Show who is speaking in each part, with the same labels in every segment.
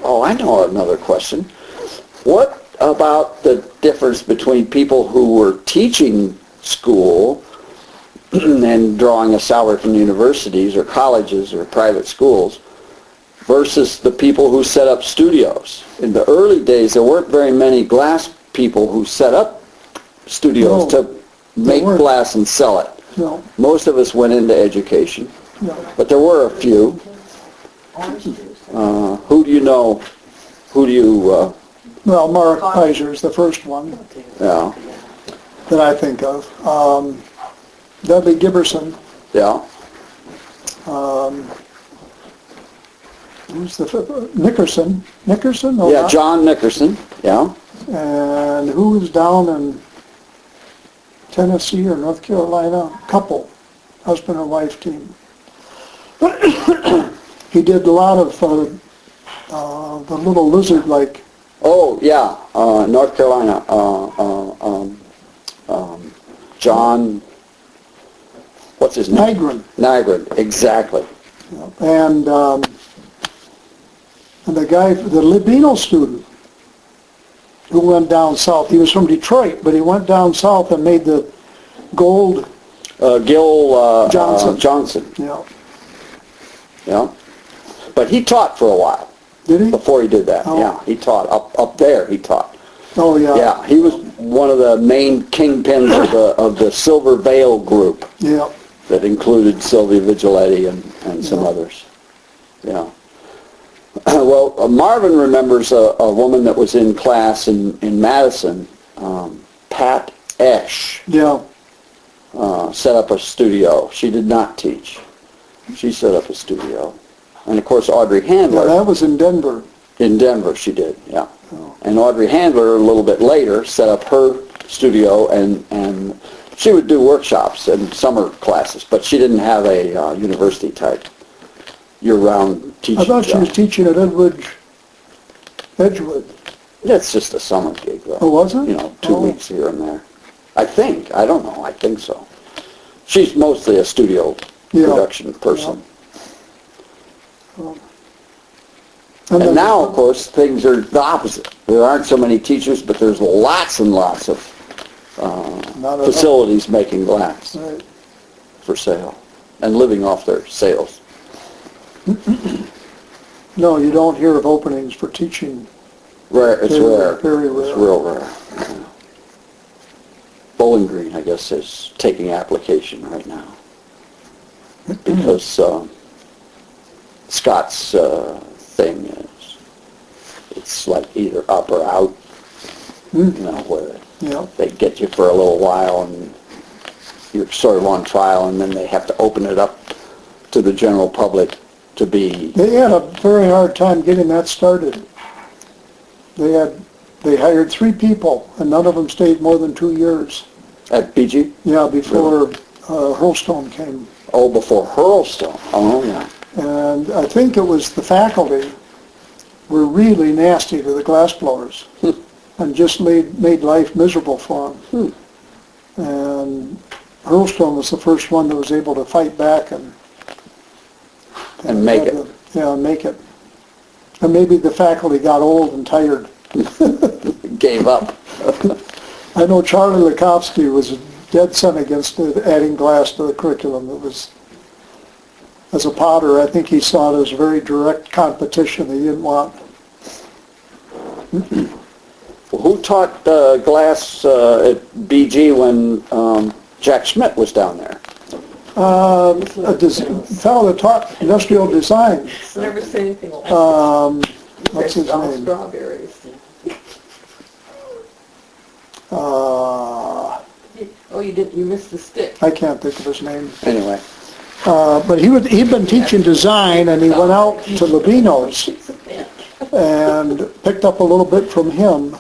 Speaker 1: Oh, I know another question. What about the difference between people who were teaching school and drawing a salary from universities or colleges or private schools versus the people who set up studios? In the early days, there weren't very many glass people who set up studios to make glass and sell it.
Speaker 2: No.
Speaker 1: Most of us went into education, but there were a few. Who do you know? Who do you...
Speaker 2: Well, Mark Kaiser is the first one that I think of. Dudley Giberson.
Speaker 1: Yeah.
Speaker 2: Who's the fifth? Nickerson? No,
Speaker 1: yeah, John Nickerson. Yeah.
Speaker 2: And who was down in Tennessee or North Carolina? Couple, husband and wife team. He did a lot of the little lizard-like.
Speaker 1: Oh yeah, North Carolina. John. What's his name? Nygren, exactly.
Speaker 2: And the guy, the Libino student, who went down south. He was from Detroit, but he went down south and made the gold.
Speaker 1: Gil
Speaker 2: Johnson.
Speaker 1: Yeah. Yeah. But he taught for a while.
Speaker 2: Did he?
Speaker 1: Before he did that. Oh. Yeah, he taught up there. He taught.
Speaker 2: Oh yeah.
Speaker 1: Yeah, he was one of the main kingpins of the Silver Veil group.
Speaker 2: Yeah.
Speaker 1: That included Sylvia Vigiletti and some others. Yeah. Well, Marvin remembers a woman that was in class in Madison, Pat Esch.
Speaker 2: Yeah.
Speaker 1: Set up a studio. She did not teach. She set up a studio. And of course Audrey Handler.
Speaker 2: Yeah, that was in Denver.
Speaker 1: In Denver she did, yeah. Oh. And Audrey Handler a little bit later set up her studio and she would do workshops and summer classes, but she didn't have a university type year-round teaching
Speaker 2: I thought she was teaching at Edgewood.
Speaker 1: It's just a summer gig, though.
Speaker 2: Oh, was it?
Speaker 1: You know, 2 weeks here and there. I think. I don't know. I think so. She's mostly a studio production person. Yeah. And now, of course, things are the opposite. There aren't so many teachers, but there's lots and lots of facilities making glass for sale and living off their sales.
Speaker 2: No, you don't hear of openings for teaching.
Speaker 1: Rare. It's rare.
Speaker 2: Very rare.
Speaker 1: It's real rare. Yeah. Bowling Green, I guess, is taking application right now because Scott's thing is it's like either up or out. You know, where they get you for a little while and you're sort of on trial, and then they have to open it up to the general public to be.
Speaker 2: They had a very hard time getting that started. They hired 3 people, and none of them stayed more than 2 years.
Speaker 1: At BG?
Speaker 2: Yeah, before Hurlstone came.
Speaker 1: Oh, before Hurlstone. Oh, yeah.
Speaker 2: And I think it was the faculty were really nasty to the glassblowers and just made life miserable for them. And Hurlstone was the first one that was able to fight back and
Speaker 1: make it.
Speaker 2: Make it. And maybe the faculty got old and tired.
Speaker 1: Gave up.
Speaker 2: I know Charlie Lekofsky was dead set against adding glass to the curriculum. It was, as a potter, I think he saw it as very direct competition that he didn't want.
Speaker 1: Well, who taught glass at BG when Jack Schmidt was down there?
Speaker 2: A fellow that taught industrial design.
Speaker 3: Never seen anything like
Speaker 2: what's his name?
Speaker 3: Strawberries. Oh, you did. You missed the stick.
Speaker 2: I can't think of his name.
Speaker 1: Anyway.
Speaker 2: But he'd been teaching design, and he went out to Lubino's and picked up a little bit from him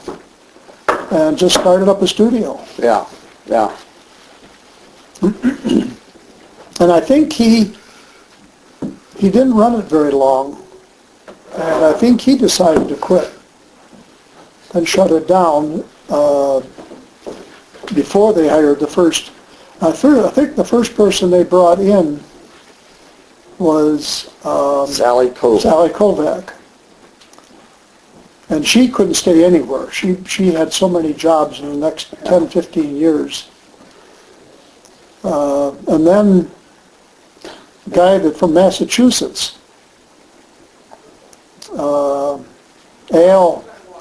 Speaker 2: and just started up a studio.
Speaker 1: Yeah, yeah.
Speaker 2: And I think he didn't run it very long, and I think he decided to quit and shut it down before they hired the first. I think the first person they brought in was
Speaker 1: Sally Kovac.
Speaker 2: Sally Kovac. And she couldn't stay anywhere. She had so many jobs in the next 10, 15 years. And then a guy from Massachusetts, Al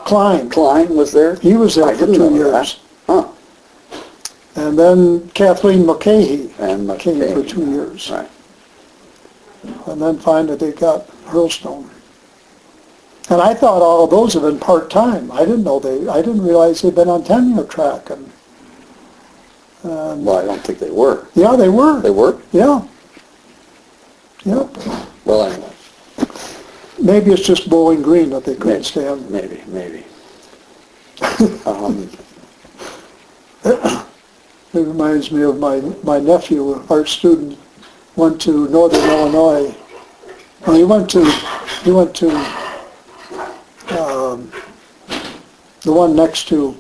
Speaker 2: Klein.
Speaker 1: Klein was there?
Speaker 2: He was there for 2 years.
Speaker 1: Huh.
Speaker 2: And then Kathleen Mulcahy
Speaker 1: And
Speaker 2: came
Speaker 1: McKay.
Speaker 2: for 2 years.
Speaker 1: Right.
Speaker 2: And then finally they got Hurlstone. And I thought all of those had been part-time. I didn't realize they'd been on tenure track. And
Speaker 1: Well, I don't think they were.
Speaker 2: yeah, they were.
Speaker 1: They were?
Speaker 2: Yeah. Yeah.
Speaker 1: Well, anyway,
Speaker 2: Maybe it's just Bowling Green that they couldn't stand.
Speaker 1: maybe.
Speaker 2: It reminds me of my nephew, an art student, went to Northern Illinois. Well, he went to the one next to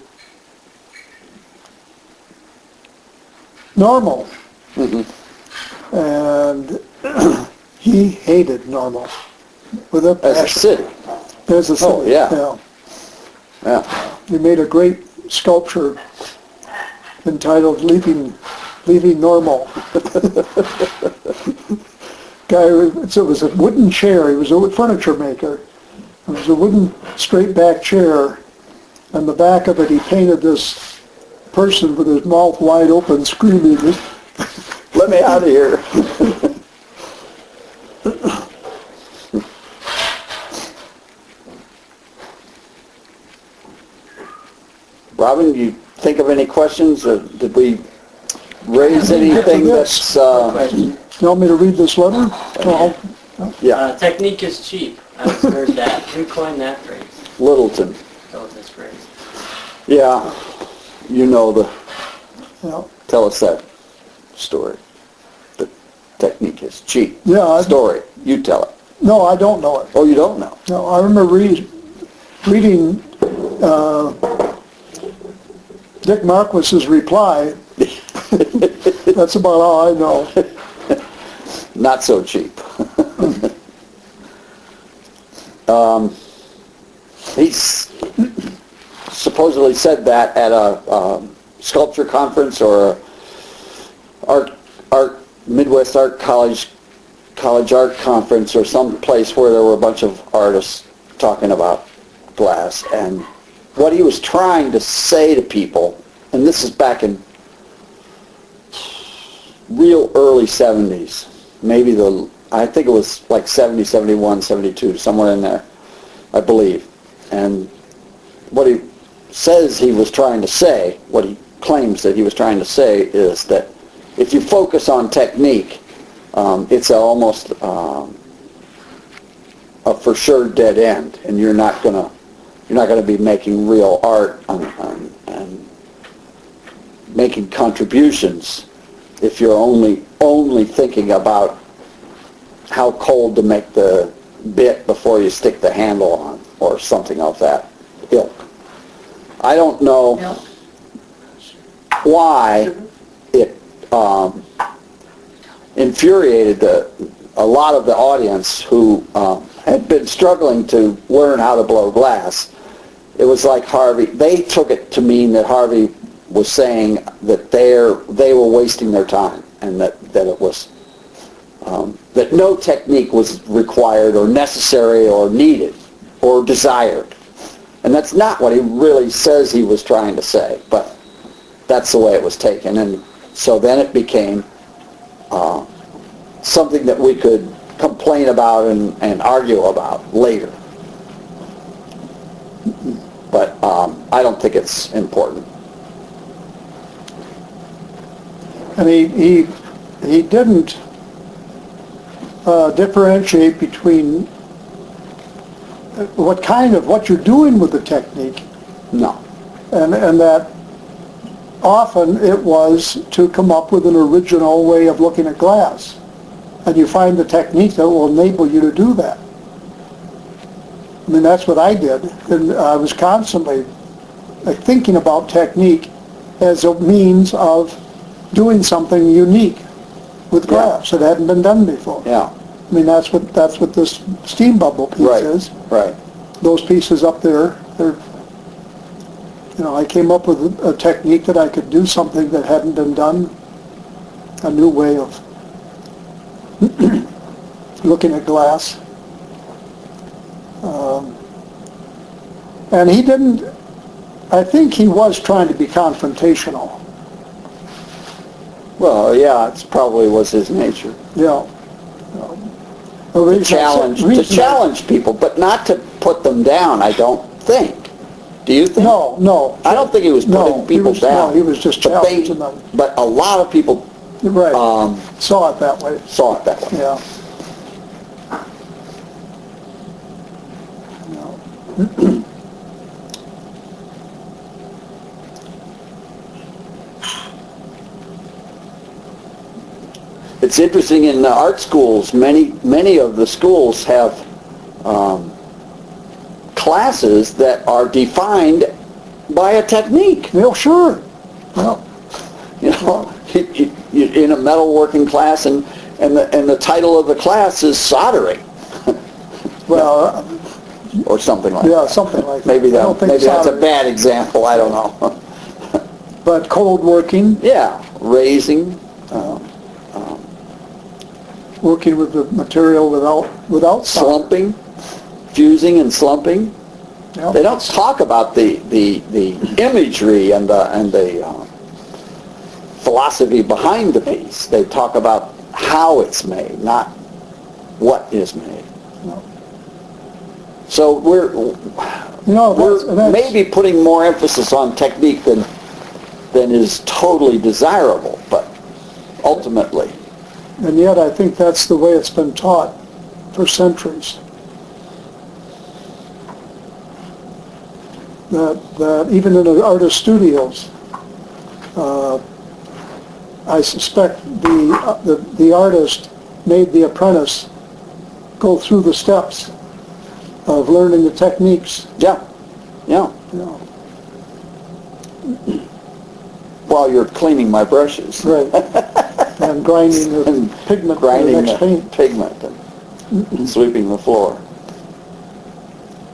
Speaker 2: Normal. And he hated Normal with a passion.
Speaker 1: As a city.
Speaker 2: As a city.
Speaker 1: Oh, yeah. Yeah.
Speaker 2: He made a great sculpture entitled Leaving Normal. It was a wooden chair. He was a furniture maker. It was a wooden straight back chair. On the back of it he painted this person with his mouth wide open screaming.
Speaker 1: Let me out of here. Robin, do you think of any questions? Or did we raise anything that's...
Speaker 2: You want me to read this letter?
Speaker 1: yeah,
Speaker 4: Technique is cheap. I've heard that. Who coined that phrase?
Speaker 1: Littleton.
Speaker 4: Oh, that's phrase.
Speaker 1: Yeah, you know the...
Speaker 2: Yeah.
Speaker 1: Tell us that story. The technique is cheap.
Speaker 2: Yeah.
Speaker 1: Story. You tell it.
Speaker 2: No, I don't know it.
Speaker 1: Oh, you don't know?
Speaker 2: No, I remember reading Dick Marquis's reply. That's about all I know.
Speaker 1: Not so cheap. He's supposedly said that at a sculpture conference or art Midwest Art College art conference or some place where there were a bunch of artists talking about glass. And what he was trying to say to people, and this is back in real early 70s, maybe I think it was like 70, 71, 72, somewhere in there, I believe. And what he says he was trying to say, what he claims that he was trying to say is that if you focus on technique, it's almost a for sure dead end, and you're not gonna be making real art and making contributions if you're only thinking about how cold to make the bit before you stick the handle on, or something of that ilk. I don't know why it infuriated a lot of the audience who had been struggling to learn how to blow glass. It was like Harvey, they took it to mean that Harvey was saying that they were wasting their time, and that it was that no technique was required or necessary or needed or desired. And that's not what he really says he was trying to say, but that's the way it was taken. And so then it became something that we could complain about and argue about later. But I don't think it's important.
Speaker 2: And he didn't differentiate between what you're doing with the technique.
Speaker 1: No.
Speaker 2: And that often it was to come up with an original way of looking at glass. And you find the technique that will enable you to do that. I mean, that's what I did. And I was constantly thinking about technique as a means of doing something unique with glass that hadn't been done before.
Speaker 1: Yeah.
Speaker 2: I mean, that's what this steam bubble piece is.
Speaker 1: Right.
Speaker 2: Those pieces up there I came up with a technique that I could do something that hadn't been done, a new way of looking at glass. And he didn't, I think he was trying to be confrontational.
Speaker 1: Well, yeah, it probably was his nature.
Speaker 2: Yeah.
Speaker 1: To challenge people, but not to put them down, I don't think. Do you think?
Speaker 2: No.
Speaker 1: I don't think he was putting people down.
Speaker 2: No, he was just challenging them.
Speaker 1: But a lot of people
Speaker 2: Right. Saw it that way.
Speaker 1: saw it that way.
Speaker 2: Yeah. No.
Speaker 1: It's interesting in the art schools, many of the schools have classes that are defined by a technique.
Speaker 2: Well, sure. Well,
Speaker 1: You know, you're in a metalworking class, and the title of the class is soldering,
Speaker 2: well,
Speaker 1: or something like that.
Speaker 2: yeah, something like that.
Speaker 1: Maybe
Speaker 2: I don't think
Speaker 1: that's a
Speaker 2: soldering-
Speaker 1: bad example. I don't know.
Speaker 2: But cold working,
Speaker 1: Yeah, raising.
Speaker 2: working with the material without soldering.
Speaker 1: Slumping, fusing and slumping.
Speaker 2: Yeah.
Speaker 1: They don't talk about the imagery and the philosophy behind the piece. They talk about how it's made, not what is made.
Speaker 2: No.
Speaker 1: So we're
Speaker 2: that's-
Speaker 1: maybe putting more emphasis on technique than is totally desirable, but ultimately.
Speaker 2: And yet I think that's the way it's been taught for centuries. That even in the artist studios, I suspect the artist made the apprentice go through the steps of learning the techniques.
Speaker 1: Yeah.
Speaker 2: You know.
Speaker 1: While you're cleaning my brushes.
Speaker 2: Right. And grinding the pigment for the
Speaker 1: Grinding
Speaker 2: next
Speaker 1: the
Speaker 2: paint.
Speaker 1: pigment and sweeping the floor.